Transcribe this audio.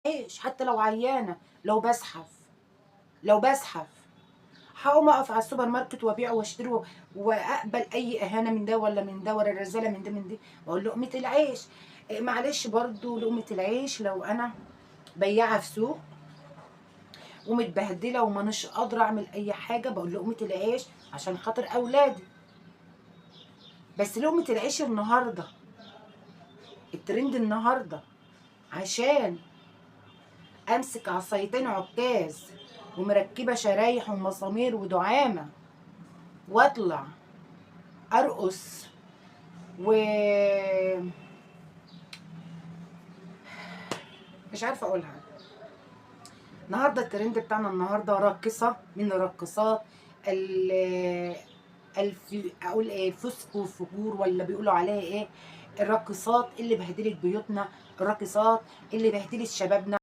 عيش حتى لو عيانة، لو بزحف هاقوم أقف على السوبر ماركت وأبيع وأشتري وأقبل أي إهانة من ده والّا من ده ولا رزالة من ده من دي، وأقول لقمة العيش. معلش برضه لقمة العيش لو أنا بياعة في سوق ومتبهدلة ومانيش قادرة أعمل أي حاجة، باقول لقمة العيش عشان خاطر أولادي. بس لقمة العيش النهارده، الترند النهارده، عشان أمسك عصايتين عكاز ومركبة شرايح ومسامير ودعامة وأطلع أرقص ومش عارفة أقولها. النهارده الترند بتاعنا النهارده راقصة من الراقصات ال أقول إيه، الفسق والفجور والّا بيقولوا عليها إيه، الراقصات اللي بهدلت بيوتنا، الراقصات اللي بهدلت شبابنا.